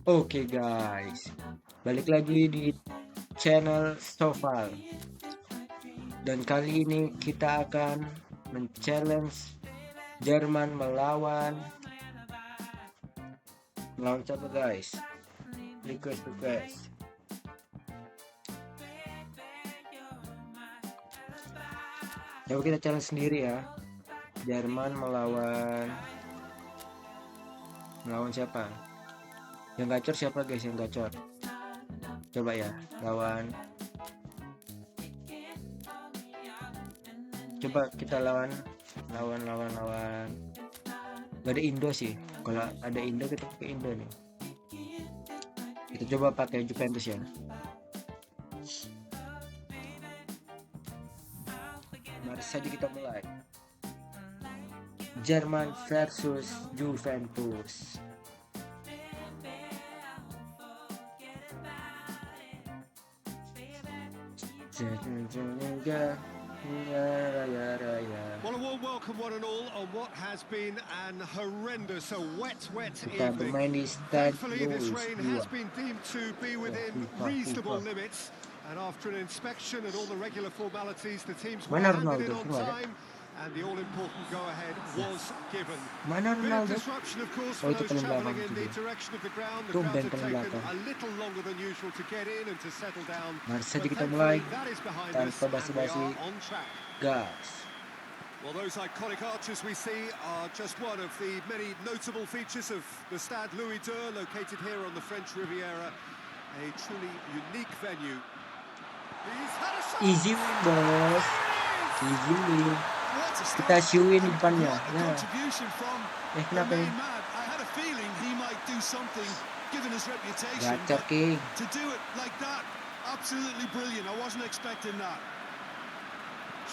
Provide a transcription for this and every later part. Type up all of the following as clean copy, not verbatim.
Oke guys, balik lagi di channel Sofal. Dan kali ini kita akan men-challenge Jerman melawan siapa guys? Request. Coba kita challenge sendiri ya. Jerman melawan siapa? Yang gacor siapa guys? Yang gacor? Coba ya, coba kita lawan. Gak ada Indo sih. Kalau ada Indo kita pakai Indo nih. Kita coba pakai Juventus ya. Mari saja kita mulai. Jerman versus Juventus. Well, a warm welcome one and all on what has been an horrendous, a wet Kita bermain evening. di Stade Thankfully, this Louis rain II. has been deemed to be within reasonable limits. And after an inspection and all the regular formalities, the teams were Mana handed in Ronaldo? on time. And the all-important go-ahead was given. Mana Bit of Ronaldo? disruption, of course, Oh, for itu those paling travelling belakang in the tuh dia. direction of the ground. The Tumben crowds have paling taken belakang. a little longer than usual to get in and to settle down. Mari saja But kita mulai thankfully, that is behind us, tanpa and we basa-basi. are on track. Gas. Well, those iconic arches we see are just one of the many notable features of the Stade Louis II, located here on the French Riviera. A truly unique venue. He's had a shot. Easy win bos. Easy win. What a start. Kita shoein di depannya. What a Ya. contribution from the Kenapa main ya? man. I had a feeling he might do something given his reputation. Gacor But King. to do it like that, absolutely brilliant. I wasn't expecting that.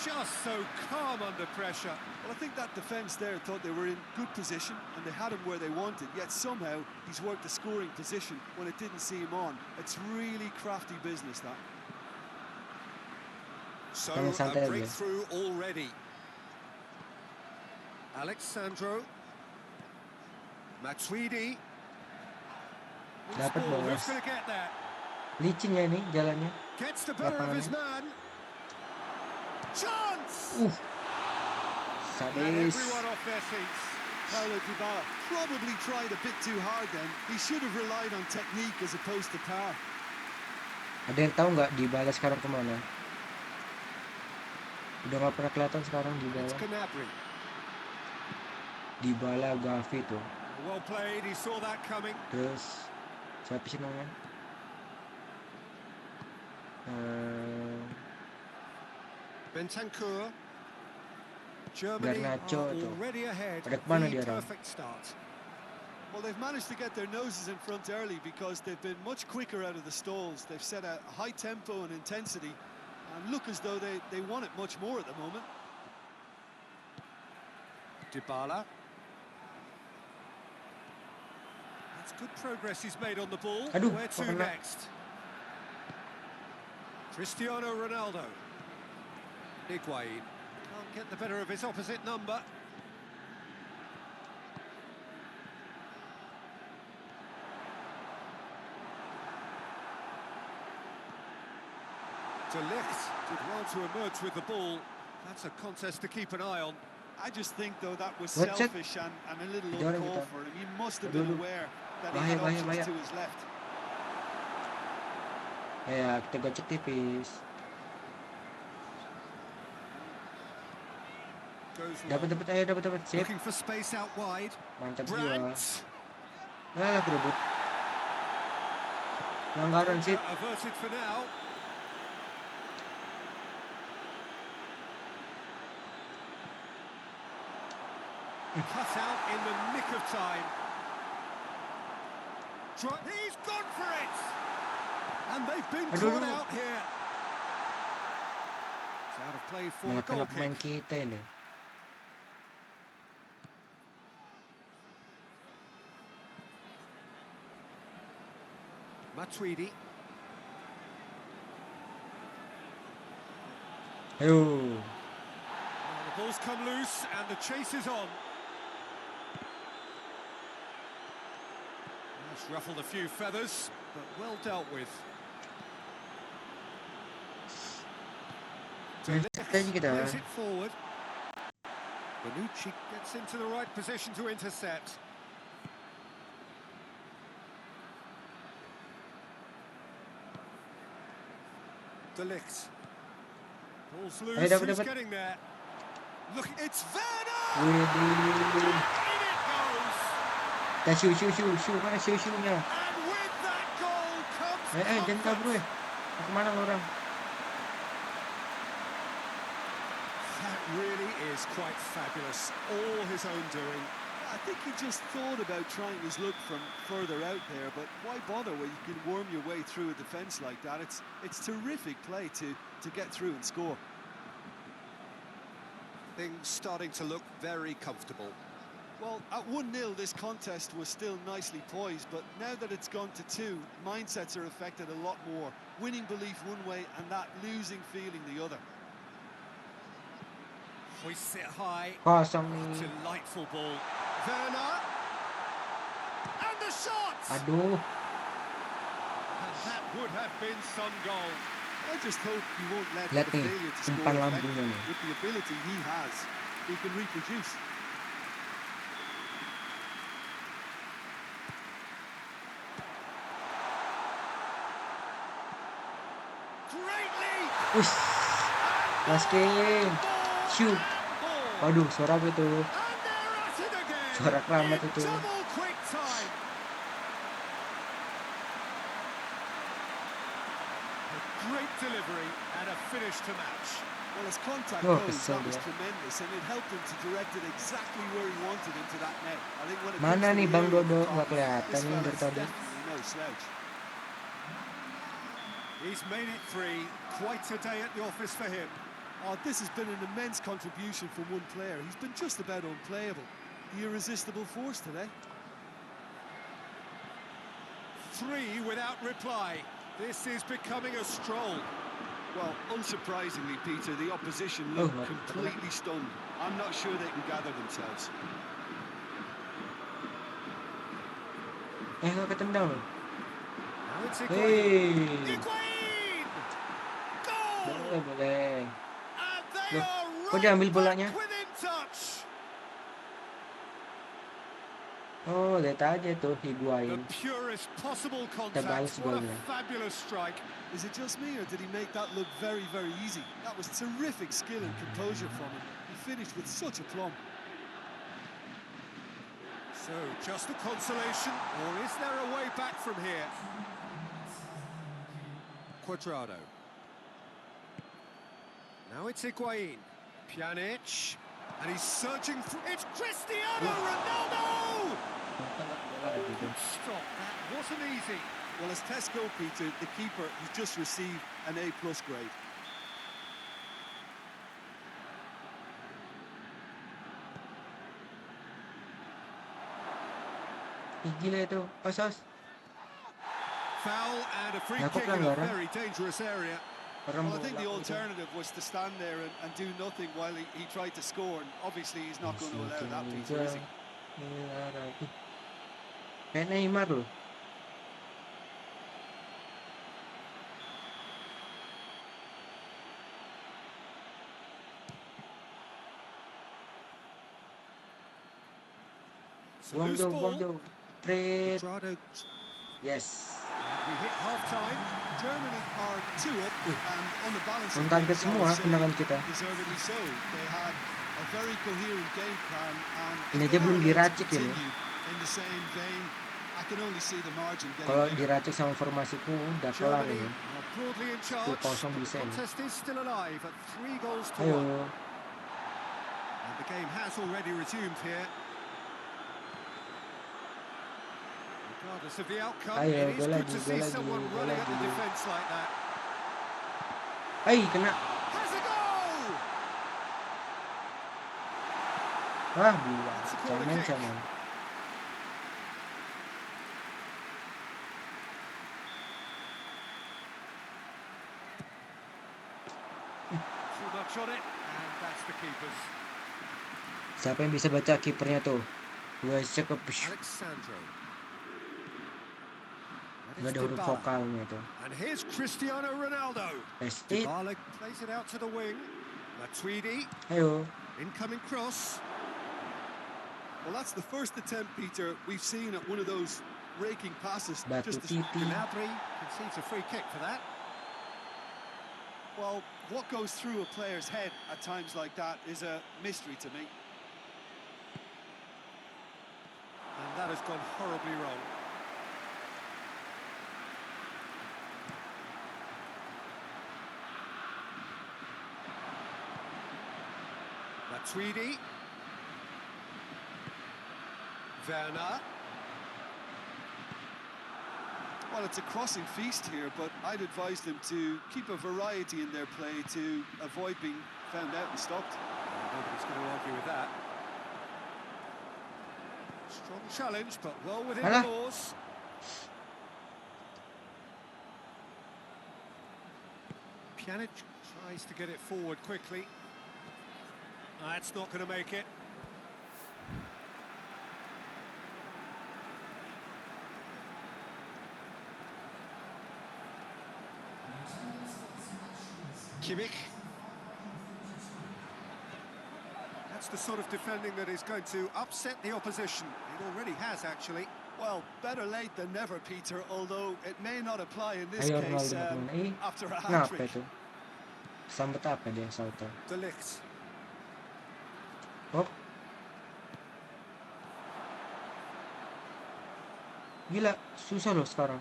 Just so calm under pressure. Well, I think that defence there thought they were in good position and they had him where they wanted, yet somehow he's worked a scoring position when it didn't see him on. It's really crafty business, that. So Jangan santai a aja. breakthrough already. Alexandro Matuidi. Dapat Who's bos. going to get there? Licin ya nih jalannya. Gets the better of his man. Chance! And Sadis. everyone off their seats. Paulo Dybala probably tried a bit too hard then. He should have relied on technique as opposed to power. Ada yang tahu nggak Dybala sekarang kemana? Udah nggak pernah kelihatan sekarang It's Dybala. Gnabry. Dybala Gavi tuh. Well played, he saw that coming. Terus siapa sih namanya? Bentancur. Germany Garnacho are tuh. already ahead. Pada kemana The dia orang? perfect start. Well, they've managed to get their noses in front early because they've been much quicker out of the stalls. They've set a high tempo and intensity and look as though they want it much more at the moment. Dybala. That's good progress he's made on the ball. Aduh, Where to kok kena? next? Cristiano Ronaldo. Higuain. Can't get the better of his opposite number. De Ligt did well to emerge with the ball. That's a contest to keep an eye on. I just think, though, that was What's it? selfish and a little Jangan uncalled kita. for him. He must have been Aduh. aware that he Bahaya, had bahaya, options bahaya. to his left. Ya kita gocek tipis. Goes Dapat long. ayo dapat sip. Looking for space out wide. Mantap jiwa. Brandt. Nah, berebut. Pelanggaran sip. Averted for now. Cut out in the nick of time. He's gone for it! And they've been Aduh, caught aduh. out here. It's out of play for Malah a goal kena pemain kick. kita ini. Matuidi. Ayo. The ball's come loose and the chase is on. It's ruffled a few feathers, but well dealt with. Tadi kita. Plays it forward. Bonucci gets into the right position to intercept. De Ligt. Ball's loose, dapat, who's dapat. getting there? Look, it's Werner! Widih. In it goes! Dah shoot. Mana shoot-nya? And with that goal comes Jangan kabur comfort. Mau kemana lu orang? That really is quite fabulous. All his own doing. I think he just thought about trying his luck from further out there, but why bother when you can worm your way through a defence like that? It's terrific play to get through and score. Things starting to look very comfortable. Well, at 1-0, this contest was still nicely poised, but now that it's gone to 2, mindsets are affected a lot more. Winning belief one way and that losing feeling the other. We sit high. Kosong nih. Delightful ball. Werner. And the shot! Aduh. And that would have been some goal. I just hope you won't let Lihat the nih, failure to score umpan affect lambungnya him. nih. With the ability he has, he can reproduce. Great lead! Wih. Lasking. Shoot. Waduh, suara apa itu? And they're at it again! Suara keramat In itu. double quick time! A great delivery and a finish to match. Well, as contact Oh, goes, kesel that was dia. tremendous, and it helped him to direct it exactly where he wanted into that net. I think when it Mana comes to nih the Bang area of Dodo? the Nggak target, kelihatan this nih dari fella's tadi. definitely no slouch. He's made it 3. Quite a day at the office for him. Oh, this has been an immense contribution from one player. He's been just about unplayable. The irresistible force today. 3 without reply. This is becoming a stroll. Well, unsurprisingly, Peter, the opposition Oh, look no. completely stunned. I'm not sure they can gather themselves. Nggak ketendang loh. Now it's Higuain. Hei. Higuain! Goal! Boleh. And they Loh, are kok diambil right bolanya? back within touch. Oh, lihat aja tuh The Higuain. purest possible balas contact. What a golnya. fabulous strike. Is it just me, or did he make that look very, very easy? That was terrific skill and composure from him. He finished with such aplomb. So, just a consolation, or is there a way back from here? Cuadrado. Now it's Higuain. Pjanic. And he's searching for... It's Cristiano Ronaldo! Stop, that wasn't easy. Well, as Tesco, Peter, the keeper, has just received an A+ grade. Ih, gila itu. Sos. Foul and a free Nah, kok kick in a pelanggaran? very dangerous area. Orang Well, I think the bola itu. alternative was to stand there and do nothing while he tried to score, and obviously he's not going to allow that, Peter, is he? Ih, kayak Neymar loh. It's a Buang loose jauh, buang ball. jauh. Trade. Cuadrado. Yes. We hit half-time. Germany are 2 up, and on the balance of On-target things, I would semua say tendangan kita. deservedly so. They had a very coherent game plan, and Ini if aja they belum are allowed to diracik ini. continue in the same vein, I can only see the margin getting Kalau bigger. diracik sama formasiku udah kelar Germany ini. are broadly in charge. 2-0 The bisa ini. contest is still alive at 3 goals to 1. Ayo. And the game has already resumed here. Regardless of the outcome, Ayo, it is gol good lagi, to gol see lagi, someone gol running at the lagi. defence like that. Hai, kena. Has a goal! Wah, buang. It's a corner Cemen, kick. cemen. Too much on it, and that's the keepers. Siapa yang bisa baca kipernya tuh? Gue cek ke Alexandro. And Nggak it's ada huruf Dybala. vokalnya itu. And here's Cristiano Ronaldo. Test it. Dybala plays it out to the wing. Matuidi, Ayo. incoming cross. Well, that's the first attempt, Peter, we've seen at one of those raking passes. Batu Just as, titi. Gnabry concedes a free kick for that. well, what goes through a player's head at times like that is a mystery to me. And that has gone horribly wrong. Matuidi. Werner. Well, it's a crossing feast here, but I'd advise them to keep a variety in their play to avoid being found out and stopped. Nobody's going to argue with that. Strong challenge, but well within Alah. the laws. Pjanic tries to get it forward quickly. That's not going to make it. Kimmich. That's the sort of defending that is going to upset the opposition. It already has, actually. Well, better late than never, Peter, although it may not apply in this Ayo case Ronaldo naman. after a Ngapa hat-trick. itu? Sambet apa dia salto? De Ligt. Oh. Gila, susah loh sekarang.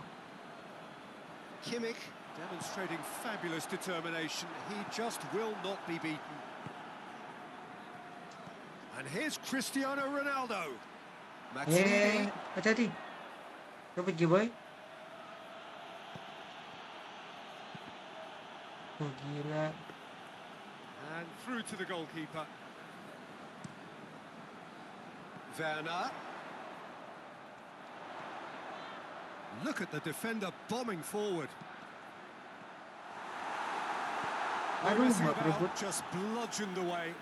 Kimmich demonstrating fabulous determination. He just will not be beaten. And here's Cristiano Ronaldo. Matuidi. Hati-hati. Kau pergi, boy. Oh, gila. And through to the goalkeeper. Werner. Look at the defender bombing forward. Aduh, Messing mak about, rebut. just bludgeoned away.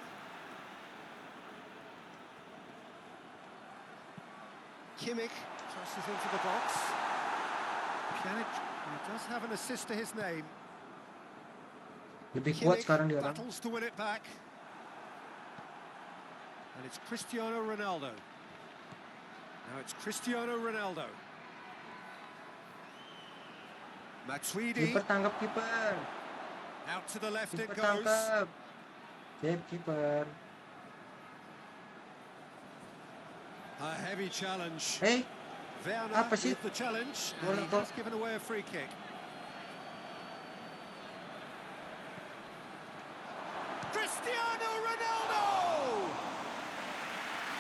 Kimmich crosses into the box. Pjanic, who does have an assist to his name. Lebih kuat Kimmich sekarang dia orang. battles to win it back. And it's Cristiano Ronaldo. Now it's Cristiano Ronaldo. Matuidi, Kiper tangkap kiper. out to the left it Kiper goes. tangkap. Sip kiper. A heavy challenge. Hey, Werner apa sih? with the challenge, and Bola he kok. has given away a free kick. Cristiano Ronaldo!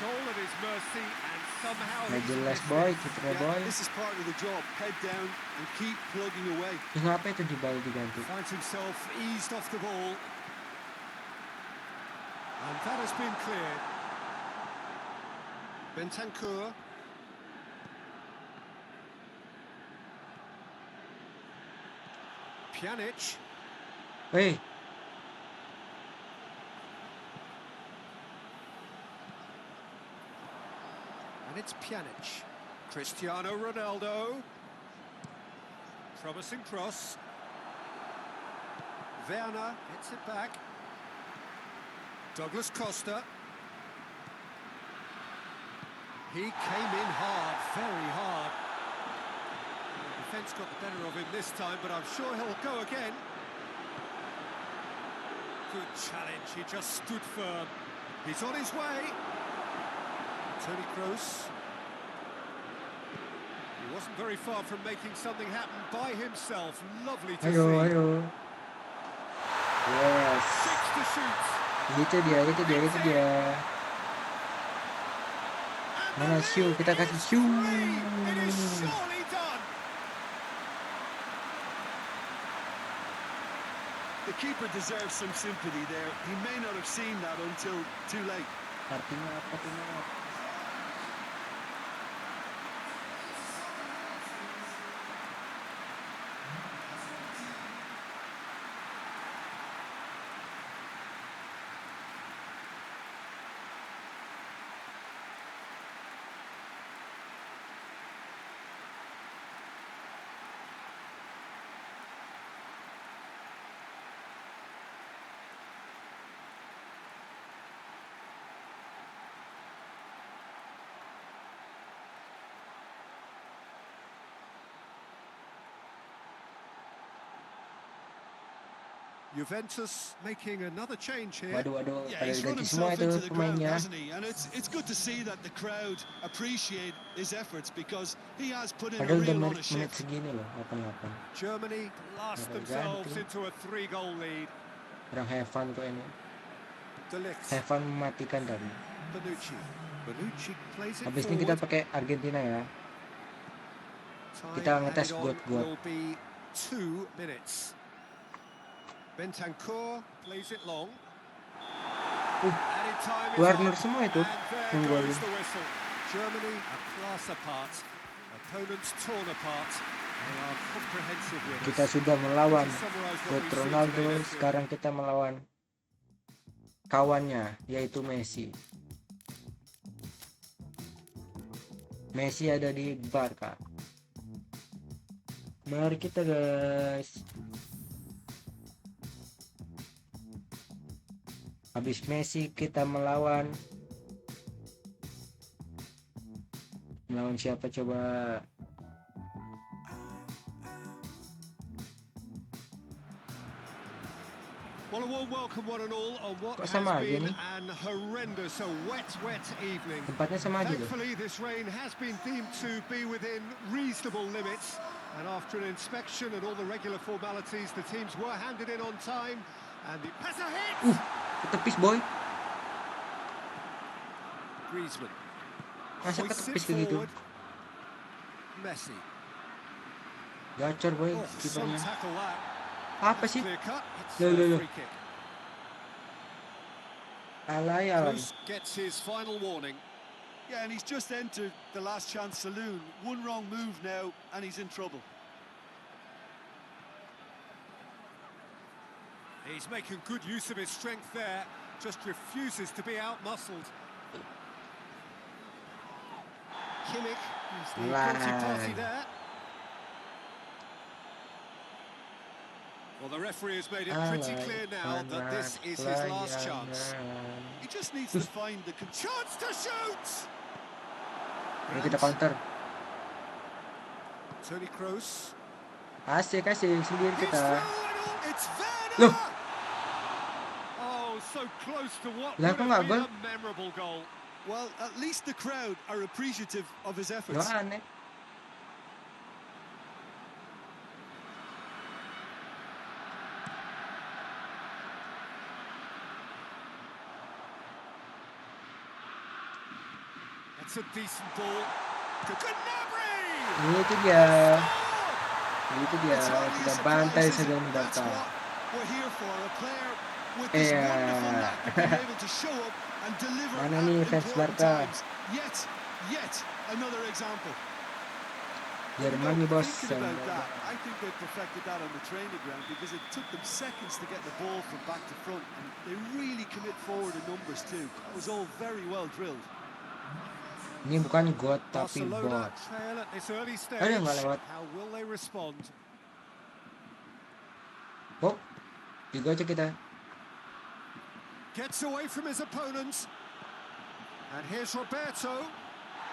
Goal at his mercy, and somehow nggak he's jelas missed boy, it. kipernya Yeah, boy. this is part of the job. Head down and keep plugging away. Terus ngapa itu di bawah diganti? Finds himself eased off the ball. And that has been cleared. Bentancur. Pjanic. Hey, And it's Pjanic. Cristiano Ronaldo. Promising cross. Werner hits it back. Douglas Costa. He came in hard, very hard. The defence got the better of him this time, but I'm sure he'll go again. Good challenge, he just stood firm. He's on his way. Toni Kroos. He wasn't very far from making something happen by himself. Lovely to ayo, see. ayo. Yes. 6 to shoot. Itu dia. And Mana the Shu? lead Kita kasih is Shu. free. It is surely done. The keeper deserves some sympathy there. He may not have seen that until too late. Artinya apa tuh? Juventus making another change here. Waduh, Yeah, pada he's run diganti semua himself itu into the ground, pemainnya. hasn't he? And it's good to see that the crowd appreciate his efforts because he has put in a Padahal udah real menit honest shift. segini loh, 88. Germany blast Ada themselves ganti. into a 3-goal lead. Orang have fun kok ini. De Ligt, Have fun mematikan tadi. Bonucci plays it Habis ini kita forward. pakai Argentina ya. Time kita ngetes added on got-got. will be 2 minutes. Bentancur plays it long. Added time is Warner on, semua itu and there yang golin. goes the whistle. Germany a class apart. Opponents torn apart. They are comprehensive winners. Kita sudah melawan To summarise what buat we've seen Ronaldo, today, let's sekarang kita melawan kawannya yaitu Messi. Messi ada di Barca. Mari kita guys. Habis Messi kita melawan siapa coba? Well, a warm welcome one and all on what Kok has sama aja been nih? an horrendous, a wet evening. Tempatnya sama aja tuh. Thankfully, this rain has been deemed to be within reasonable limits. And after an inspection and all the regular formalities, the teams were handed in on time. And the pass a hit! Ketepis boy. Griezmann. Masa Hoists it ketepis kayak gitu? forward. Messi. Gacor boy Oh, some kipernya. tackle that. Apa sih? Clear cut. It's Loh, loh, a loh. free kick. Alay. Kroos gets his final warning. Yeah, and he's just entered the last chance saloon. One wrong move now, and he's in trouble. He's making good use of his strength there. Just refuses to be out-muscled. Kimmich is the guilty party there. Well, the referee has made it pretty clear now that this is his last chance. He just needs to find the Chance to shoot! Ini kita counter. Toni Kroos. Asik sendiri He's kita. through and all. It's Loh. Werner! Oh, so close to what Lah, would kok nggak have been gol? a memorable goal. Well, at least the crowd are appreciative of his Gak efforts. aneh. It's a decent ball. Gnabry! Itu dia. Itu dia. It's hardly a Kita surprise, bantai is it? saja That's Barca. what we're here for. A player with this Yeah. wonderful knack of being able to show up and deliver Mana at nih fans important Barca? times. Yet another example. Jerman nih bos. Thinking about that, I think they perfected that on the training ground because it took them seconds to get the ball from back to front, and they really commit forward in numbers too. That was all very well drilled. Ini bukan god tapi Barcelona bot. trail at this early stage. Aduh, nggak lewat. How will they respond? Oh, juga aja kita. Gets away from his opponents. And here's Roberto.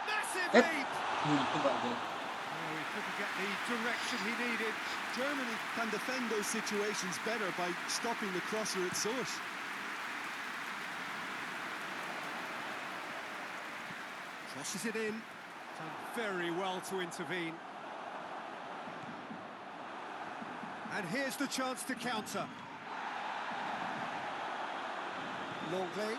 Massive Eh. leap! Itu gak gol. Oh, he couldn't get the direction he needed. Germany can defend those situations better by stopping the crosser at source. Crosses it in. Done very well to intervene. And here's the chance to counter. Longley.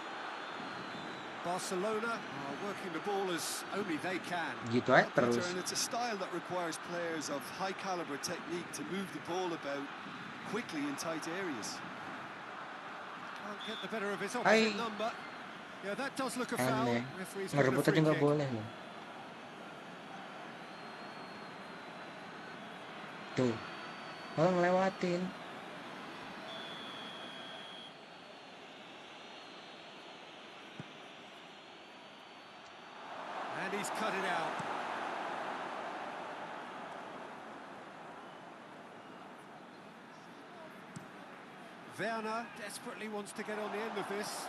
Barcelona are working the ball as only they can. Gitu aja Peter, terus. and it's a style that requires players of high caliber technique to move the ball about quickly in tight areas. Can't get the better of his Ay. opposite number. Yeah, that does look a foul. Aneh. Referee's given a Ngerebut free aja nggak kick. boleh loh. Tuh. Oh, ngelewatin. And he's cut it out. Werner desperately wants to get on the end of this.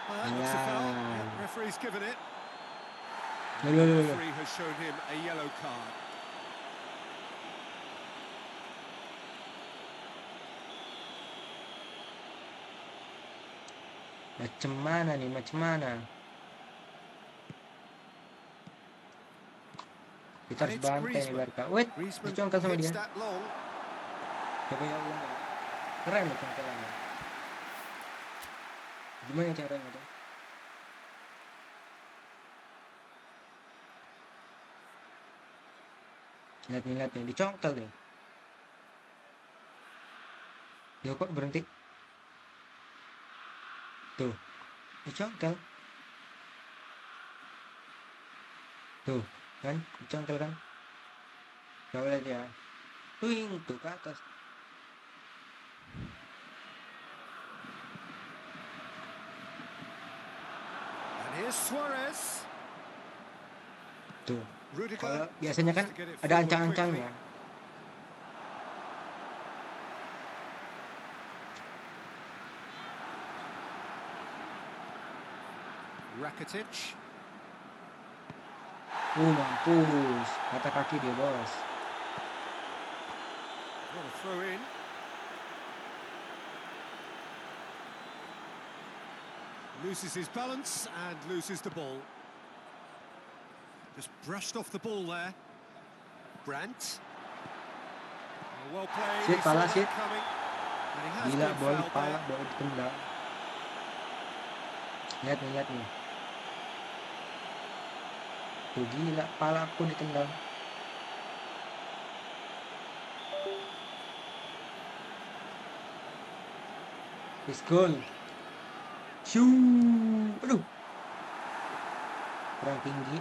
Well, that looks a foul. Yeah. Yeah, referee's given it. Loh, loh, loh, loh. Referee has shown him a yellow card. Macam mana nih? Macam mana? Kita And harus it's bantai nih Griezmann. Barca. Wait, Griezmann dicongkel sama hits dia. that long. Coba ya ulang. Keren loh congkelannya. Gimana caranya tuh? Lihat nih, dicongkel nih. Ya kok berhenti? Tuh, dicongkel. Tuh, kan? Dicongkel kan? Coba lihat ya. Tuh ke atas. And here's Suarez. Tuh. Rudiger Kalau biasanya kan tries to get it ada forward ancang-ancangnya. quickly. Rakitic. Mampus. Kata kaki dia, bos. What a throw in. Loses his balance and loses the ball. Just brushed off the ball there. Brandt. Well played. Shit, He saw pala, that shit. coming. And he has Gila, been bola fouled pala, there. bola ditendang. Lihat nih. Tuh gila, pala aku ditendang. It's goal. Shoo. Aduh. Kurang tinggi.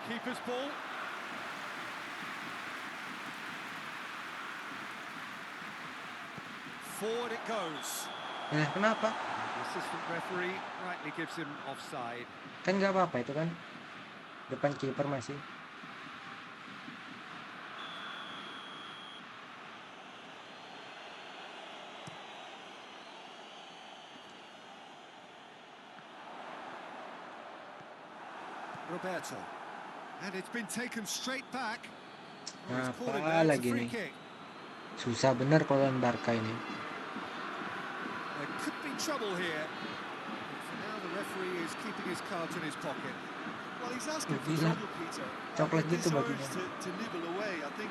Keeper's ball. Forward it goes. Kenapa? The assistant referee rightly gives him offside. Kan nggak apa-apa itu kan. Depan kiper masih. Roberto. And it's been taken straight back. Oh, he's caught him Apa there. It's a lagi free nih? kick. Susah bener kalau lawan Barca ini. There could be trouble here. But for now, the referee is keeping his cards in his pocket. Well, he's asking for Gila. trouble, Peter. Coklat This gitu urge bajunya. to nibble away. I think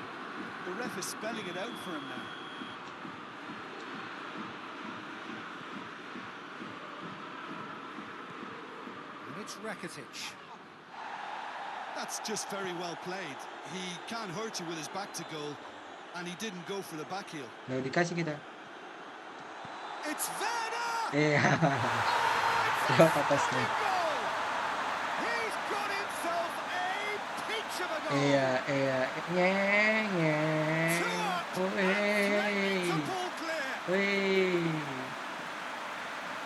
the ref is spelling it out for him now. And it's Rakitic. That's just very well played. He can't hurt you with his back to goal, and he didn't go for the back heel. Nggak dikasih kita. It's Werner! Iya. Oh, Lewat atasnya. Goal! He's got himself a peach of a goal. Iya. Nyeng. Wih. To ball clear. Wih.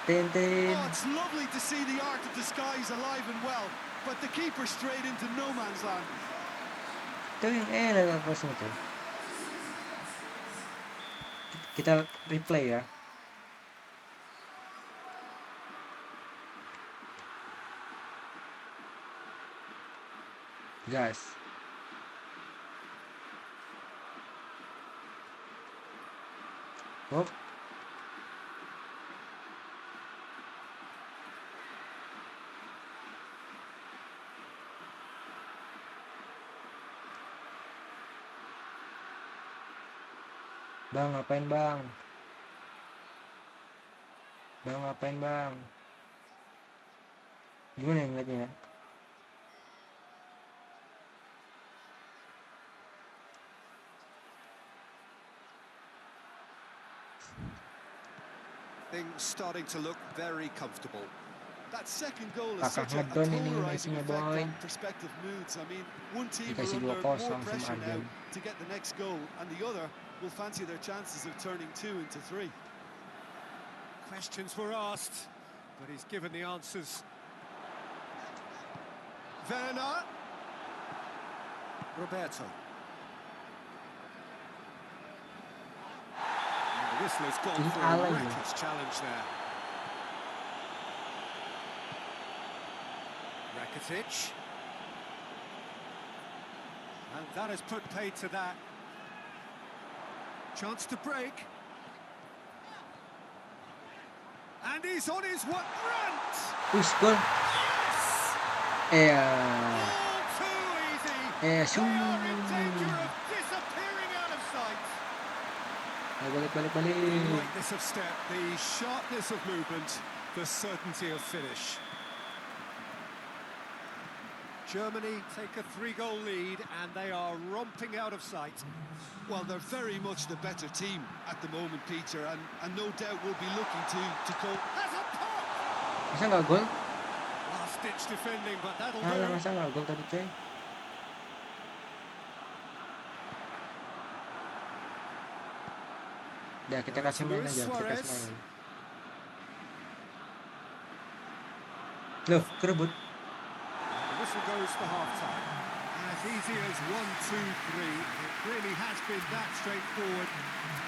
Tintin. Oh, it's lovely to see the art of disguise alive and well, but the keeper straight into no man's land. Itu yang lewat atasnya tuh. Kita replay ya. Gas. Oh. Bang, ngapain bang? Bang, ngapain bang? Gimana yang ngeliatnya? Things starting to look very comfortable. That second goal is Kakak such a ngedon ini polarizing Messi-nya, effect boy. on prospective moods. I mean, one team are Dikasih under 2-0 more sama pressure now Arden. to get the next goal, and the other will fancy their chances of turning 2 into 3. Questions were asked, but he's given the answers. Werner. Roberto. And the whistler's gone Ini for alay a ya. reckless challenge there. Rakitic. And that has put paid to that. Chance to break. And he's on his way. Grant! Uy, goal. All too easy. They Zoom. are in danger of disappearing out of sight. Ay, balik. The lightness of step, the sharpness of movement, the certainty of finish. Germany take a 3-goal lead and they are romping out of sight. Well, they're very much the better team at the moment, Peter, and no doubt will be looking to go. Has a pop! Masa nggak gol? Last-ditch defending, but that'll Alah, do. masa nggak gol tadi, coy? Udah, kita Now it's kasih main Luis aja, kita Suarez. kasih main. Loh, kerebut. The whistle goes for half-time. As easy as 1, 2, 3. It really has been that straightforward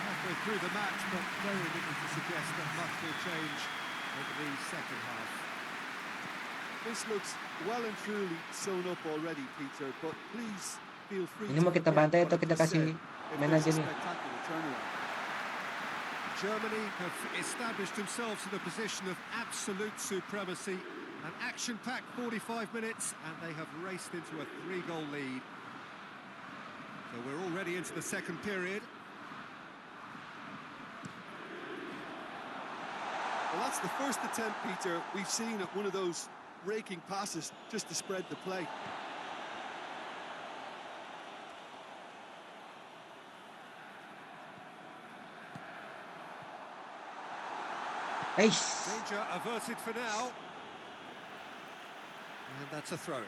halfway through the match, but very little to suggest that much will change over the second half. This looks well and truly sewn up already, Peter, but please feel free Ini to mau kita forget bantai what atau I've kita just kasih said if main there's aja a nih? spectacular turnaround. Germany have established themselves in a position of absolute supremacy. An action-packed 45 minutes, and they have raced into a 3-goal lead. So we're already into the second period. Well, that's the first attempt, Peter, we've seen at one of those raking passes just to spread the play. Eish! Danger averted for now. And that's a throw-in.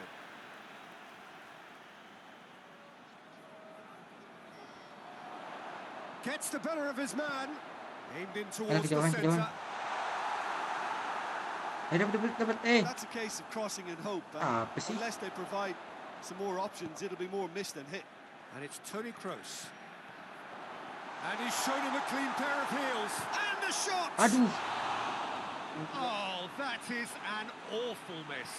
Gets the better of his man. Aimed in towards the kejauhan. centre. Dapat. That's a case of crossing in hope. Apa sih? Unless they provide some more options, it'll be more miss than hit. And it's Toni Kroos. And he's shown him a clean pair of heels. And the shot! Aduh! Oh, that is an awful miss.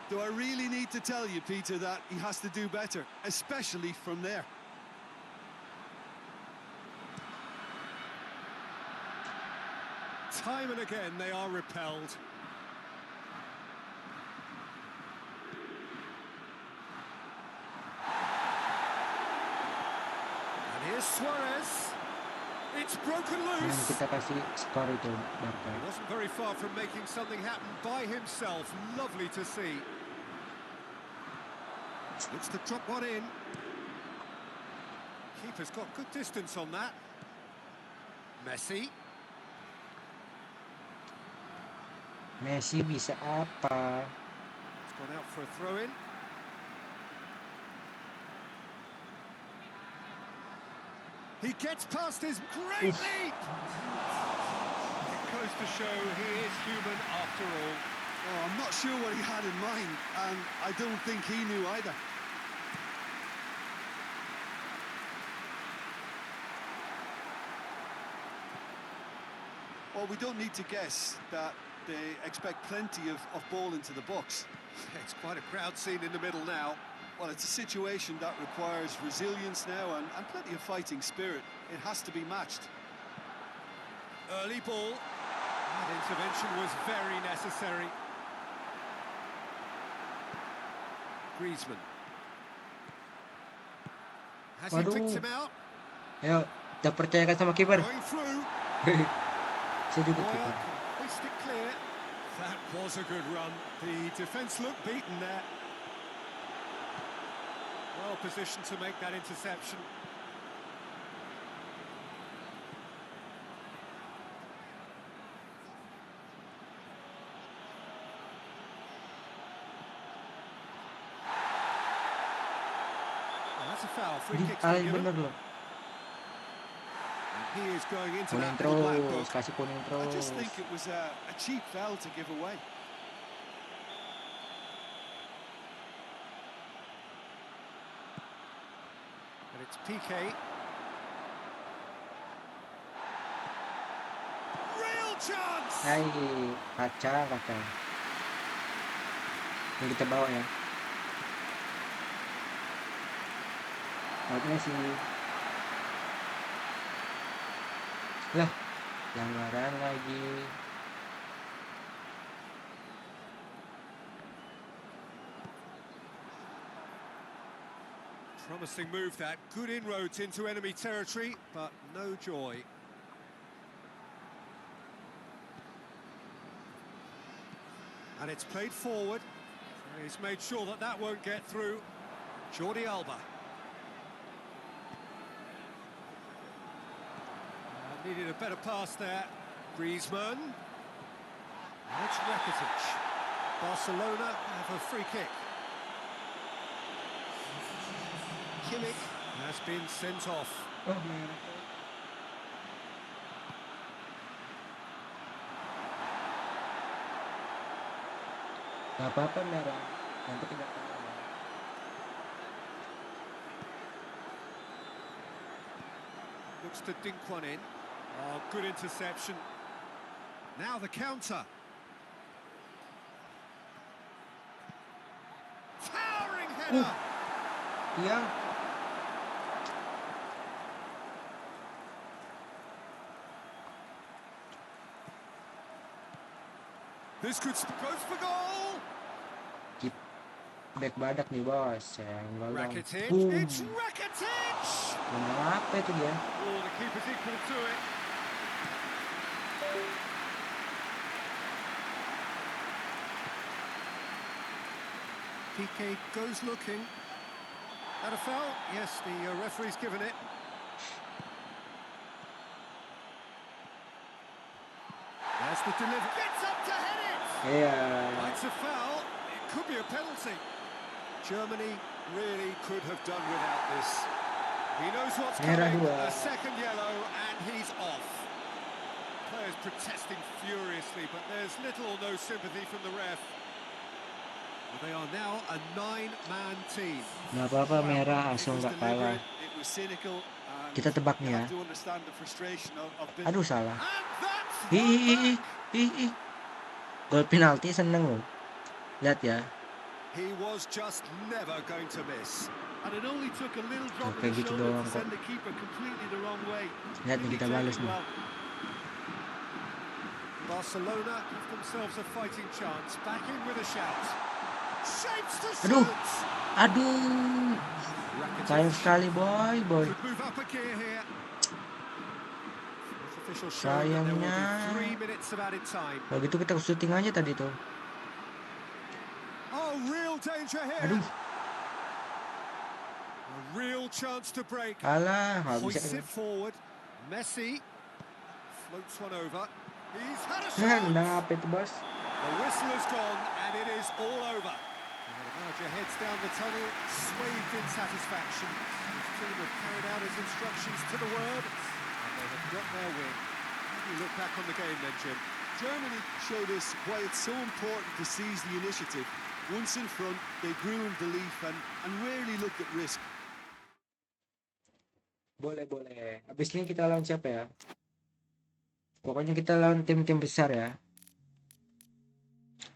Do I really need to tell you, Peter, that he has to do better, especially from there? Time and again, they are repelled. And here's Suarez. It's broken Yang loose. kita kasih skor itu Barca. He wasn't very far from making something happen by himself. Lovely to see. Looks to drop one in. Keeper's got good distance on that. Messi. Messi bisa apa? It's gone out for a throw-in. He gets past his great leap! It goes to show he is human after all. Oh, I'm not sure what he had in mind, and I don't think he knew either. Well, we don't need to guess that they expect plenty of ball into the box. It's quite a crowd scene in the middle now. Well, it's a situation that requires resilience now and plenty of fighting spirit. It has to be matched. Early ball. That intervention was very necessary. Griezmann. Has he picked him out? Ayo, kita percayakan sama kiper. Going through. Saya juga Neuer kiper. can hoist it clear. That was a good run. The defence looked beaten there. Well positioned to make that interception. Well, that's a foul. Free Ih, kick to be given. bener loh. And he is going into Kuning that little black terus, book. kasih kuning I terus. just think it was a cheap foul to give away. And it's PK. Real chance! Hai, kaca. Yang kita bawa ya. Out Messi. Lah, pelanggaran lagi. Promising move that. Good inroads into enemy territory, but no joy. And it's played forward. He's made sure that that won't get through. Jordi Alba. Needed a better pass there. Griezmann. And it's Rakitic. Barcelona have a free kick. Kimmich has been sent off. Oh, merah. Gak apa-apa merah. Nanti tidak tahu. Looks to dink one in. Oh, good interception. Now the counter. Towering header. Iya. This could goes for goal. Keep back badak nih bos. Sayang bolong. Rakitic. Boom. It's Rakitic. Ngomong apa itu dia? Oh, the keeper's equal to it. Piqué goes looking. That a foul? Yes, the referee's given it. There's the delivery. Gets up to head it. Iya. That's a foul. It could be a penalty. Germany really could have done without this. He knows what's Merah coming. dua. A second yellow, and he's off. Players protesting furiously, but there's little or no sympathy from the ref. Well, they are now a 9-man team. Gak apa-apa merah, It Asu was nggak kalah. deliberate, it was cynical, and Kita tebak you nih ya. have to understand the frustration of Aduh salah. And that's Ih, one back. ih. Gol penalti seneng loh. Lihat ya. He was just never going to miss. And it only took a little drop Kayak of the gitu shoulder doang to kok. send the keeper completely the wrong way. Lihat nih, Really kita played balas it nih. well. Barcelona give themselves a fighting chance. Back in with a shout. Shapes to Aduh. shoot. Aduh. Sayang Rakitic sekali boy. could move up a gear here. Fourth official showing that there will Sayangnya. be 3 minutes of added time. Kalau gitu kita syuting aja tadi tuh. Oh, real danger here. Aduh. A real chance to break. Kalah. Nggak bisa. Hoists it forward. Messi floats one over. He's had a Nah, shot. nendang apa itu bos? The whistle has gone and it is all over. And the manager heads down the tunnel, swathed in satisfaction. His team have carried out his instructions to the word, and they have got their win. How do you look back on the game then, Jim? Germany showed us why it's so important to seize the initiative. Once in front, they grew in belief and rarely looked at risk. Boleh. Habis ini kita lawan siapa ya? Pokoknya kita lawan tim-tim besar ya.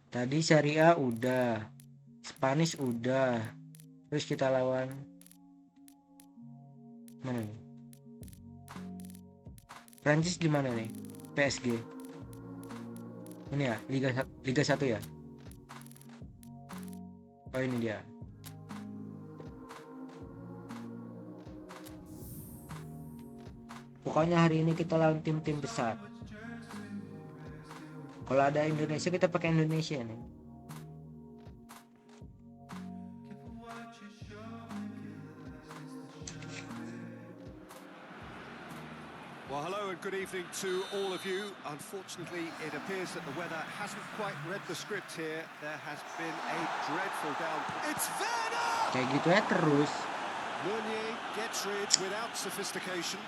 Tadi Serie A udah. Spanish udah. Terus kita lawan mana nih? Prancis di mana nih? PSG. Ini ya, Liga 1 ya. Oh ini dia. Pokoknya hari ini kita lawan tim-tim besar. Kalau ada Indonesia kita pakai Indonesia nih. Well, hello and good evening to all of you. Unfortunately, it appears that the weather hasn't quite read the script here. There has been a dreadful downpour. It's Werner! Kayak gitu ya terus. Meunier gets rid without sophistication.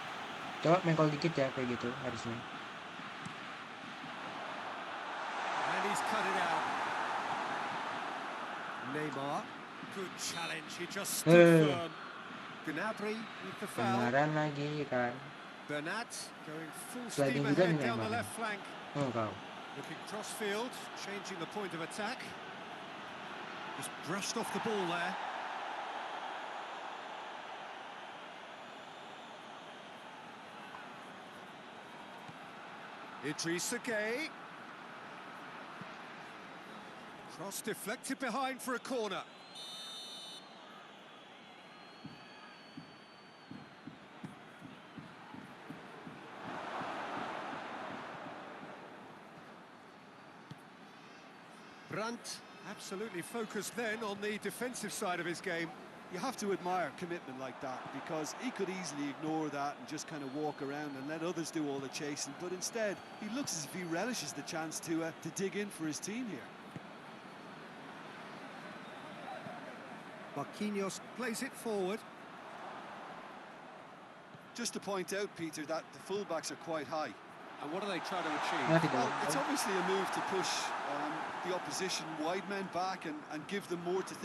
Coba mengkol dikit ya kayak gitu harusnya. And he's cut it out. Neymar, good challenge. He just stood firm. Gnabry with the foul. Pelanggaran lagi kan. Bernat going full Sliding steam juga ahead nih down the Neymar. left flank. Oh kau. Looking crossfield, changing the point of attack. Just brushed off the ball there. Idrissa Gueye. Cross deflected behind for a corner. Brandt absolutely focused then on the defensive side of his game. You have to admire commitment like that, because he could easily ignore that and just kind of walk around and let others do all the chasing, but instead he looks as if he relishes the chance to dig in for his team here. Marquinhos plays it forward. Just to point out, Peter, that the fullbacks are quite high. And what are they trying to achieve? Nanti Well, daw. it's obviously a move to push the opposition wide men back and give them more to think.